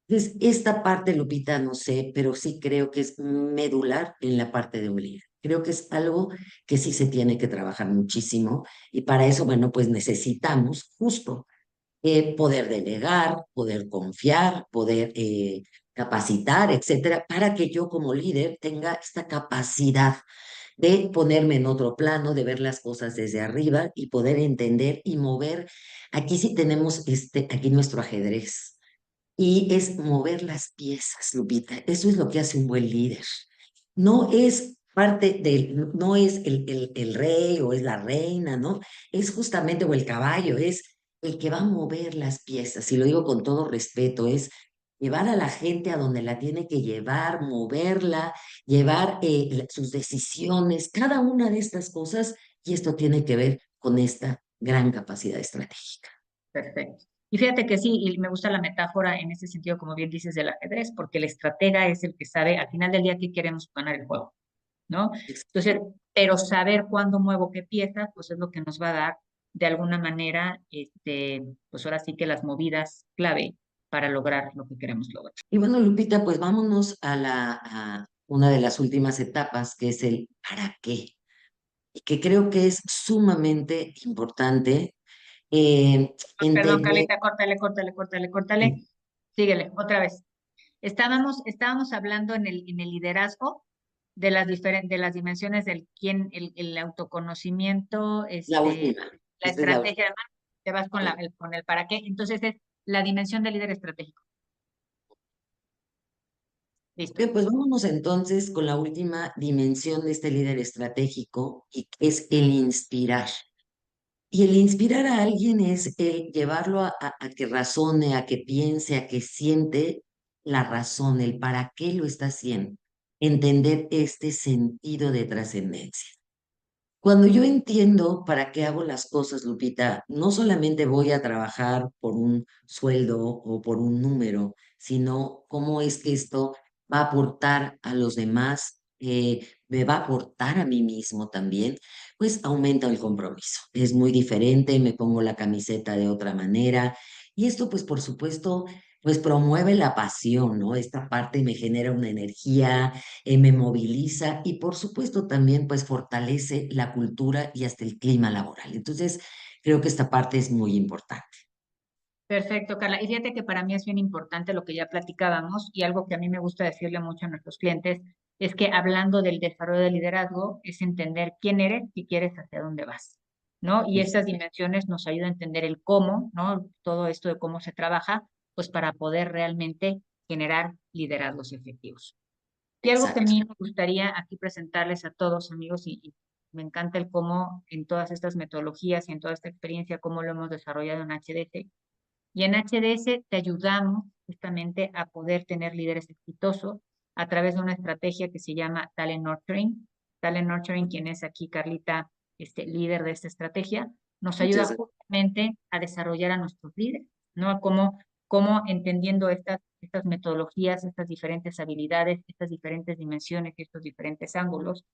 Entonces, esta parte, Lupita, no sé, pero sí creo que es medular en la parte de un líder. Creo que es algo que sí se tiene que trabajar muchísimo y para eso, bueno, pues necesitamos justo poder delegar, poder confiar, poder capacitar, etcétera, para que yo como líder tenga esta capacidad de ponerme en otro plano, de ver las cosas desde arriba y poder entender y mover. Aquí sí tenemos aquí nuestro ajedrez y es mover las piezas, Lupita. Eso es lo que hace un buen líder. No es parte del, no es el rey o es la reina, ¿no? Es justamente, o el caballo, es el que va a mover las piezas. Y lo digo con todo respeto, es llevar a la gente a donde la tiene que llevar, moverla, llevar sus decisiones, cada una de estas cosas Y esto tiene que ver con esta gran capacidad estratégica. Perfecto. Y fíjate que sí, y me gusta la metáfora en ese sentido, como bien dices, del ajedrez, porque el estratega es el que sabe al final del día qué queremos ganar el juego, ¿no? Entonces, pero saber cuándo muevo qué piezas, pues es lo que nos va a dar de alguna manera, pues ahora sí que las movidas clave para lograr lo que queremos lograr. Y bueno, Lupita, pues vámonos a una de las últimas etapas, que es el ¿para qué? Y que creo que es sumamente importante Perdón, entender. Carlita, córtale, córtale, córtale, córtale. Síguele, otra vez. Estábamos hablando en el liderazgo de las dimensiones del quién, el autoconocimiento, La última, la esta es la última. estrategia, además, te vas con con el para qué. Entonces es la dimensión del líder estratégico. Listo. Bien, pues vámonos entonces con la última dimensión de este líder estratégico, y que es el inspirar. Y el inspirar a alguien es el llevarlo a que razone, a que piense, a que siente la razón, el para qué lo está haciendo, entender este sentido de trascendencia. Cuando yo entiendo para qué hago las cosas, Lupita, no solamente voy a trabajar por un sueldo o por un número, sino cómo es que esto va a aportar a los demás, me va a aportar a mí mismo también, pues aumenta el compromiso. Es muy diferente, me pongo la camiseta de otra manera y esto pues por supuesto pues promueve la pasión, ¿no? Esta parte me genera una energía, me moviliza y por supuesto también pues fortalece la cultura y hasta el clima laboral. Entonces, creo que esta parte es muy importante. Perfecto, Carla. Y fíjate que para mí es bien importante lo que ya platicábamos y algo que a mí me gusta decirle mucho a nuestros clientes es que hablando del desarrollo del liderazgo es entender quién eres y quieres hacia dónde vas, ¿no? Y estas dimensiones nos ayudan a entender el cómo, ¿no? Todo esto de cómo se trabaja, pues para poder realmente generar liderazgos efectivos. Y algo que a Exacto. mí me gustaría aquí presentarles a todos, amigos, y me encanta el cómo en todas estas metodologías y en toda esta experiencia, cómo lo hemos desarrollado en HDT, y en HDS te ayudamos justamente a poder tener líderes exitosos a través de una estrategia que se llama Talent Nurturing. Talent Nurturing, quien es aquí Carlita, líder de esta estrategia, nos ayuda Muchas justamente a desarrollar a nuestros líderes, ¿no? Cómo entendiendo estas metodologías, estas diferentes habilidades, estas diferentes dimensiones y estos diferentes ángulos,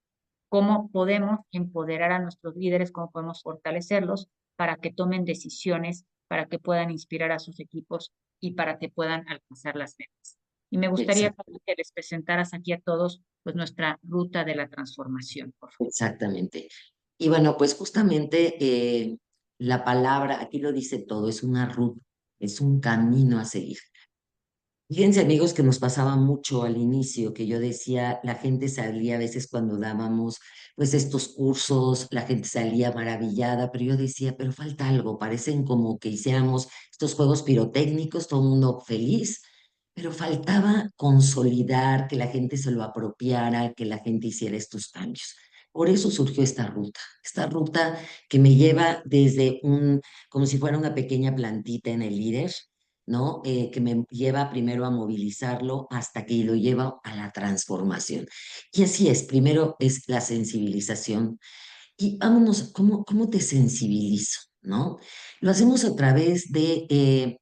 cómo podemos empoderar a nuestros líderes, cómo podemos fortalecerlos para que tomen decisiones, para que puedan inspirar a sus equipos y para que puedan alcanzar las metas. Y me gustaría gracias. que les presentaras aquí a todos pues nuestra ruta de la transformación, por favor. Exactamente. Y bueno, pues justamente la palabra, aquí lo dice todo, es una ruta, es un camino a seguir. Fíjense, amigos, que nos pasaba mucho al inicio, que yo decía, la gente salía a veces cuando dábamos pues estos cursos, la gente salía maravillada, pero yo decía, pero falta algo, parecen como que hiciéramos estos juegos pirotécnicos, todo el mundo feliz, pero faltaba consolidar, que la gente se lo apropiara, que la gente hiciera estos cambios. Por eso surgió esta ruta que me lleva desde como si fuera una pequeña plantita en el líder, ¿no? Que me lleva primero a movilizarlo hasta que lo lleva a la transformación. Y así es, primero es la sensibilización. Y vámonos, ¿cómo te sensibilizo? ¿No? Lo hacemos a través de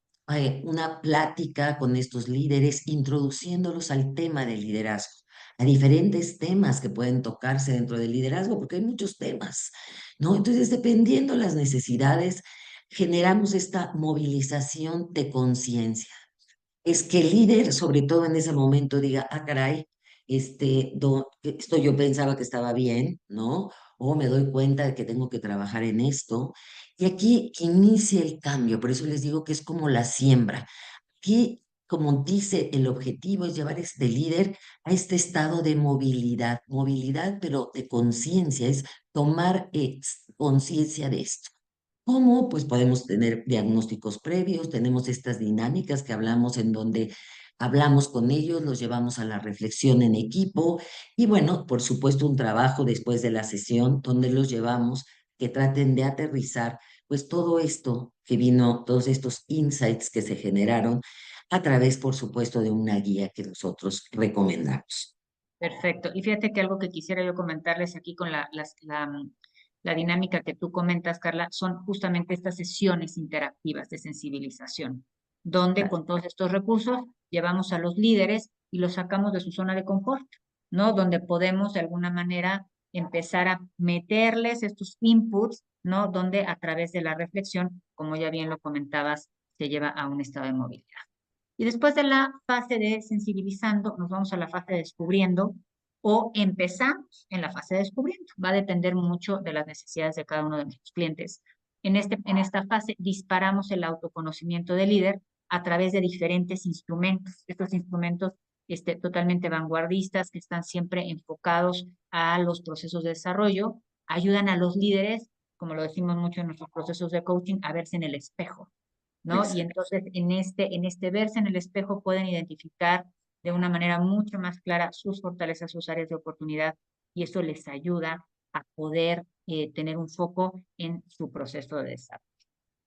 una plática con estos líderes, introduciéndolos al tema del liderazgo, a diferentes temas que pueden tocarse dentro del liderazgo, porque hay muchos temas, ¿no? Entonces, dependiendo las necesidades, generamos esta movilización de conciencia. Es que el líder, sobre todo en ese momento, diga, ah, caray, esto yo pensaba que estaba bien, ¿no? O me doy cuenta de que tengo que trabajar en esto. Y aquí inicia el cambio, por eso les digo que es como la siembra. Aquí, como dice, el objetivo es llevar este líder a este estado de movilidad, pero de conciencia, es tomar conciencia de esto. ¿Cómo? Pues podemos tener diagnósticos previos, tenemos estas dinámicas que hablamos en donde hablamos con ellos, los llevamos a la reflexión en equipo y bueno, por supuesto un trabajo después de la sesión donde los llevamos que traten de aterrizar pues todo esto que vino, todos estos insights que se generaron a través, por supuesto, de una guía que nosotros recomendamos. Perfecto. Y fíjate que algo que quisiera yo comentarles aquí con la dinámica que tú comentas, Carla, son justamente estas sesiones interactivas de sensibilización, donde con todos estos recursos llevamos a los líderes y los sacamos de su zona de confort, ¿no? Donde podemos de alguna manera empezar a meterles estos inputs, ¿no? Donde a través de la reflexión, como ya bien lo comentabas, se lleva a un estado de movilidad. Y después de la fase de sensibilizando, nos vamos a la fase de descubriendo o empezamos en la fase de descubriendo. Va a depender mucho de las necesidades de cada uno de nuestros clientes. En esta fase disparamos el autoconocimiento del líder a través de diferentes instrumentos. Estos instrumentos totalmente vanguardistas que están siempre enfocados a los procesos de desarrollo, ayudan a los líderes, como lo decimos mucho en nuestros procesos de coaching, a verse en el espejo, ¿no? Y Exacto. entonces en este verse en el espejo pueden identificar de una manera mucho más clara sus fortalezas, sus áreas de oportunidad, y eso les ayuda a poder tener un foco en su proceso de desarrollo.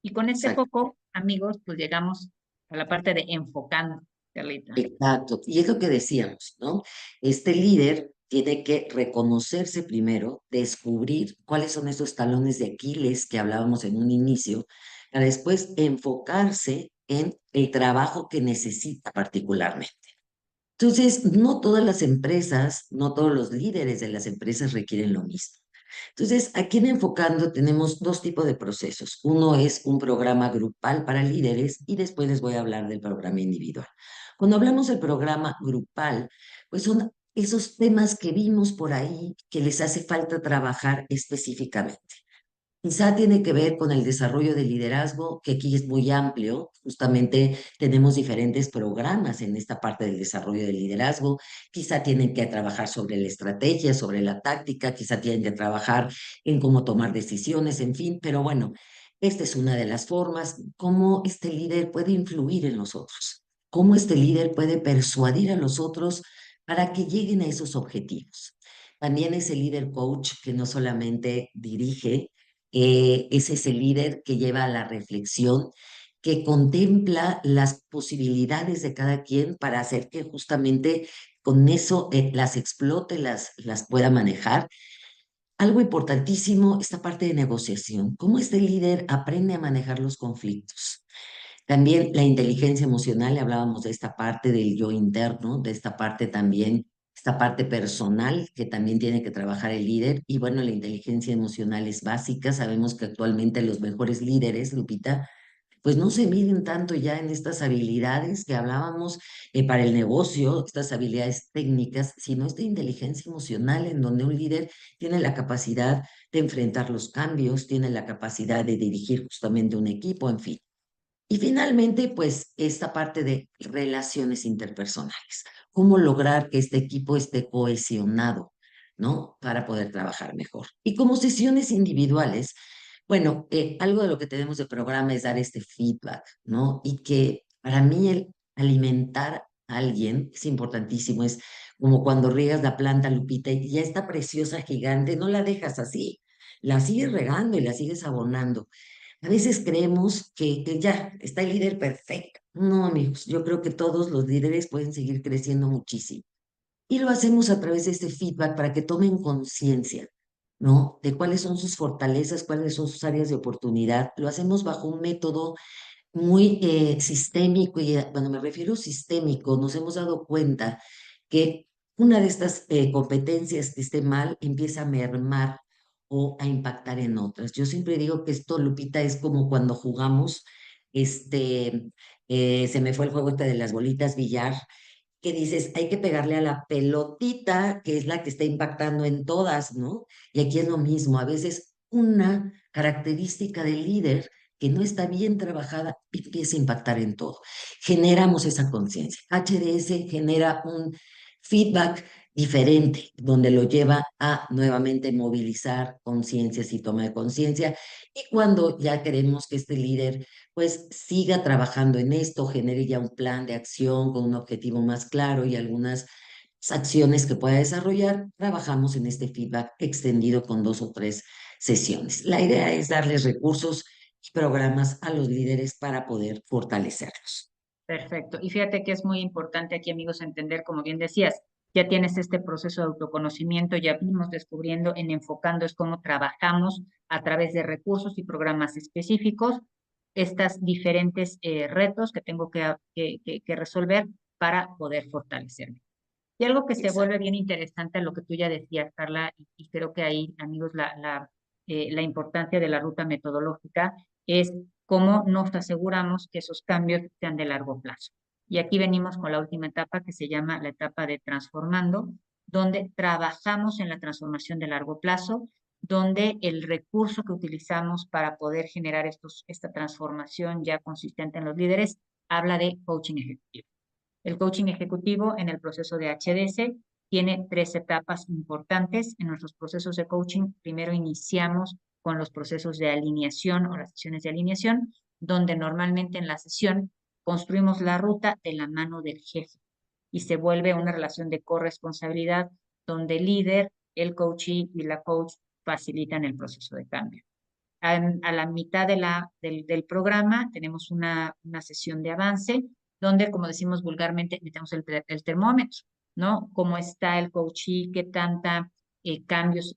Y con este Exacto. foco, amigos, pues llegamos a la parte de enfocando, Carlita. Exacto. Y es lo que decíamos, ¿no? Este líder tiene que reconocerse primero, descubrir cuáles son esos talones de Aquiles que hablábamos en un inicio, para después enfocarse en el trabajo que necesita particularmente. Entonces, no todas las empresas, no todos los líderes de las empresas requieren lo mismo. Entonces, aquí en Enfocando tenemos dos tipos de procesos. Uno es un programa grupal para líderes y después les voy a hablar del programa individual. Cuando hablamos del programa grupal, pues son esos temas que vimos por ahí que les hace falta trabajar específicamente. Quizá tiene que ver con el desarrollo del liderazgo, que aquí es muy amplio. Justamente tenemos diferentes programas en esta parte del desarrollo del liderazgo. Quizá tienen que trabajar sobre la estrategia, sobre la táctica, quizá tienen que trabajar en cómo tomar decisiones, en fin. Pero bueno, esta es una de las formas, cómo este líder puede influir en los otros, cómo este líder puede persuadir a los otros para que lleguen a esos objetivos. También es el líder coach que no solamente dirige, es ese líder que lleva a la reflexión, que contempla las posibilidades de cada quien para hacer que justamente con eso las explote, las pueda manejar. Algo importantísimo, esta parte de negociación, cómo este líder aprende a manejar los conflictos. También la inteligencia emocional, hablábamos de esta parte del yo interno, de esta parte también, esta parte personal que también tiene que trabajar el líder. Y bueno, la inteligencia emocional es básica. Sabemos que actualmente los mejores líderes, Lupita, pues no se miden tanto ya en estas habilidades que hablábamos para el negocio, estas habilidades técnicas, sino esta inteligencia emocional en donde un líder tiene la capacidad de enfrentar los cambios, tiene la capacidad de dirigir justamente un equipo, en fin. Y finalmente, pues esta parte de relaciones interpersonales. Cómo lograr que este equipo esté cohesionado, ¿no? Para poder trabajar mejor. Y como sesiones individuales, bueno, algo de lo que tenemos de programa es dar este feedback, ¿no? Y que para mí el alimentar a alguien es importantísimo. Es como cuando riegas la planta, Lupita, y ya está preciosa, gigante, no la dejas así. La sigues regando y la sigues abonando. A veces creemos que ya está el líder perfecto. No, amigos, yo creo que todos los líderes pueden seguir creciendo muchísimo. Y lo hacemos a través de este feedback para que tomen conciencia, ¿no? De cuáles son sus fortalezas, cuáles son sus áreas de oportunidad. Lo hacemos bajo un método muy sistémico y cuando me refiero sistémico, nos hemos dado cuenta que una de estas competencias que esté mal empieza a mermar o a impactar en otras. Yo siempre digo que esto, Lupita, es como cuando jugamos, se me fue el juego este de las bolitas billar, que dices, hay que pegarle a la pelotita, que es la que está impactando en todas, ¿no? Y aquí es lo mismo, a veces una característica del líder que no está bien trabajada empieza a impactar en todo. Generamos esa conciencia. HDS genera un feedback diferente, donde lo lleva a nuevamente movilizar conciencias y toma de conciencia. Y cuando ya queremos que este líder pues siga trabajando en esto, genere ya un plan de acción con un objetivo más claro y algunas acciones que pueda desarrollar, trabajamos en este feedback extendido con 2 o 3 sesiones. La idea es darles recursos y programas a los líderes para poder fortalecerlos. Perfecto. Y fíjate que es muy importante aquí, amigos, entender, como bien decías, ya tienes este proceso de autoconocimiento, ya vimos descubriendo en enfocando es cómo trabajamos a través de recursos y programas específicos estas diferentes retos que tengo que resolver para poder fortalecerme. Y algo que se Exacto. vuelve bien interesante, lo que tú ya decías, Carla, y creo que ahí, amigos, la importancia de la ruta metodológica es cómo nos aseguramos que esos cambios sean de largo plazo. Y aquí venimos con la última etapa que se llama la etapa de transformando, donde trabajamos en la transformación de largo plazo, donde el recurso que utilizamos para poder generar esta transformación ya consistente en los líderes habla de coaching ejecutivo. El coaching ejecutivo en el proceso de HDS tiene 3 etapas importantes en nuestros procesos de coaching. Primero iniciamos con los procesos de alineación o las sesiones de alineación, donde normalmente en la sesión construimos la ruta de la mano del jefe y se vuelve una relación de corresponsabilidad donde el líder, el coachee y la coach facilitan el proceso de cambio. A la mitad del programa tenemos una sesión de avance donde, como decimos vulgarmente, metemos el termómetro, ¿no? ¿Cómo está el coachee? ¿Qué tanta cambios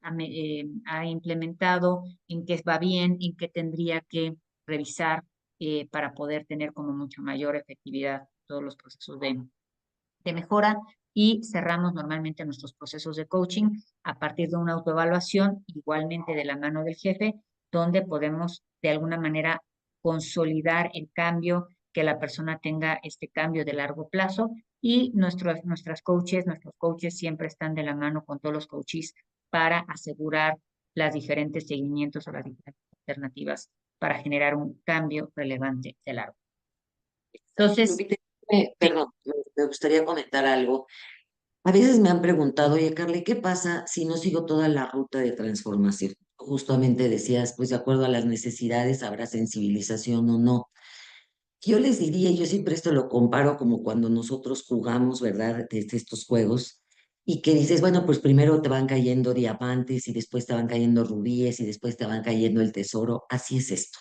ha implementado? ¿En qué va bien? ¿En qué tendría que revisar para poder tener como mucho mayor efectividad todos los procesos de mejora? Y cerramos normalmente nuestros procesos de coaching a partir de una autoevaluación, igualmente de la mano del jefe, donde podemos de alguna manera consolidar el cambio, que la persona tenga este cambio de largo plazo y nuestros coaches siempre están de la mano con todos los coaches para asegurar las diferentes seguimientos o las diferentes alternativas para generar un cambio relevante de largo. Entonces, Lupita, sí. perdón, me gustaría comentar algo. A veces me han preguntado, oye, Carly, ¿qué pasa si no sigo toda la ruta de transformación? Justamente decías, pues de acuerdo a las necesidades habrá sensibilización o no. Yo les diría, yo siempre esto lo comparo como cuando nosotros jugamos, ¿verdad? Desde estos juegos y que dices, bueno, pues primero te van cayendo diamantes y después te van cayendo rubíes y después te van cayendo el tesoro. Así es esto.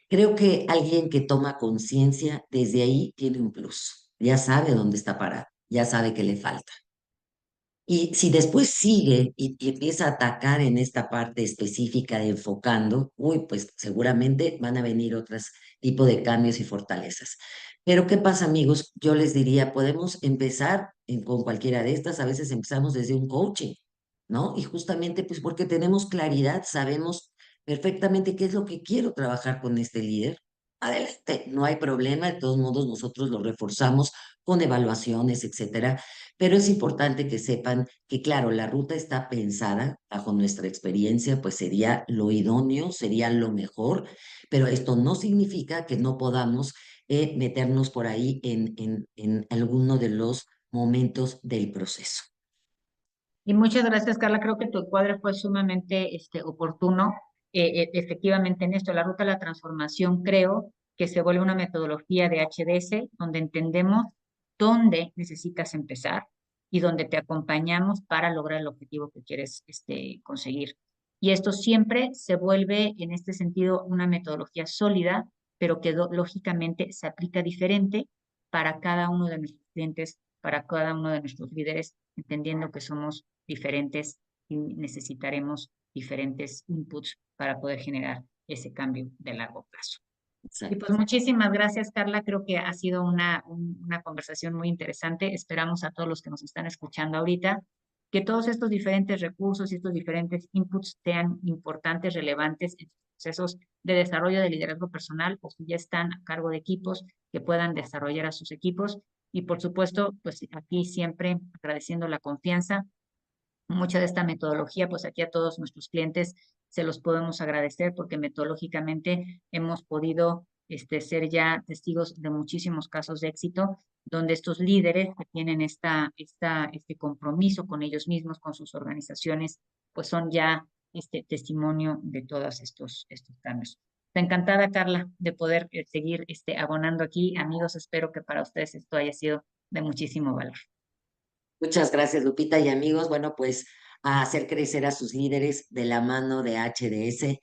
Creo que alguien que toma conciencia desde ahí tiene un plus. Ya sabe dónde está parado, ya sabe qué le falta. Y si después sigue y empieza a atacar en esta parte específica de enfocando, uy, pues seguramente van a venir otros tipos de cambios y fortalezas. Pero ¿qué pasa, amigos? Yo les diría, podemos empezar con cualquiera de estas, a veces empezamos desde un coaching, ¿no? Y justamente pues porque tenemos claridad, sabemos perfectamente qué es lo que quiero trabajar con este líder. Adelante, no hay problema, de todos modos nosotros lo reforzamos con evaluaciones, etcétera, pero es importante que sepan que, claro, la ruta está pensada bajo nuestra experiencia, pues sería lo idóneo, sería lo mejor, pero esto no significa que no podamos meternos por ahí en alguno de los momentos del proceso. Y muchas gracias, Carla. Creo que tu encuadre fue sumamente oportuno. Efectivamente, en esto, la ruta de la transformación, creo que se vuelve una metodología de HDS donde entendemos dónde necesitas empezar y donde te acompañamos para lograr el objetivo que quieres conseguir. Y esto siempre se vuelve, en este sentido, una metodología sólida, pero que lógicamente se aplica diferente para cada uno de nuestros clientes, para cada uno de nuestros líderes, entendiendo que somos diferentes y necesitaremos diferentes inputs para poder generar ese cambio de largo plazo. Y pues Exacto. muchísimas gracias, Carla. Creo que ha sido una conversación muy interesante. Esperamos a todos los que nos están escuchando ahorita que todos estos diferentes recursos y estos diferentes inputs sean importantes, relevantes en sus procesos de desarrollo de liderazgo personal o si ya están a cargo de equipos que puedan desarrollar a sus equipos. Y por supuesto, pues aquí siempre agradeciendo la confianza, mucha de esta metodología, pues aquí a todos nuestros clientes se los podemos agradecer porque metodológicamente hemos podido ser ya testigos de muchísimos casos de éxito donde estos líderes que tienen este compromiso con ellos mismos, con sus organizaciones, pues son ya este testimonio de todos estos cambios. Estoy encantada, Carla, de poder seguir abonando aquí. Amigos, espero que para ustedes esto haya sido de muchísimo valor. Muchas gracias, Lupita y amigos. Bueno, pues a hacer crecer a sus líderes de la mano de HDS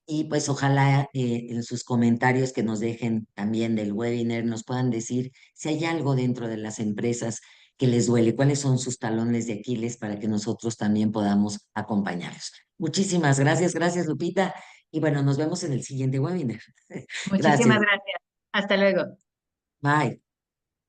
y pues ojalá en sus comentarios que nos dejen también del webinar nos puedan decir si hay algo dentro de las empresas que les duele, cuáles son sus talones de Aquiles para que nosotros también podamos acompañarlos. Muchísimas gracias, gracias Lupita. Y bueno, nos vemos en el siguiente webinar. Muchísimas Gracias. gracias. Hasta luego. Bye.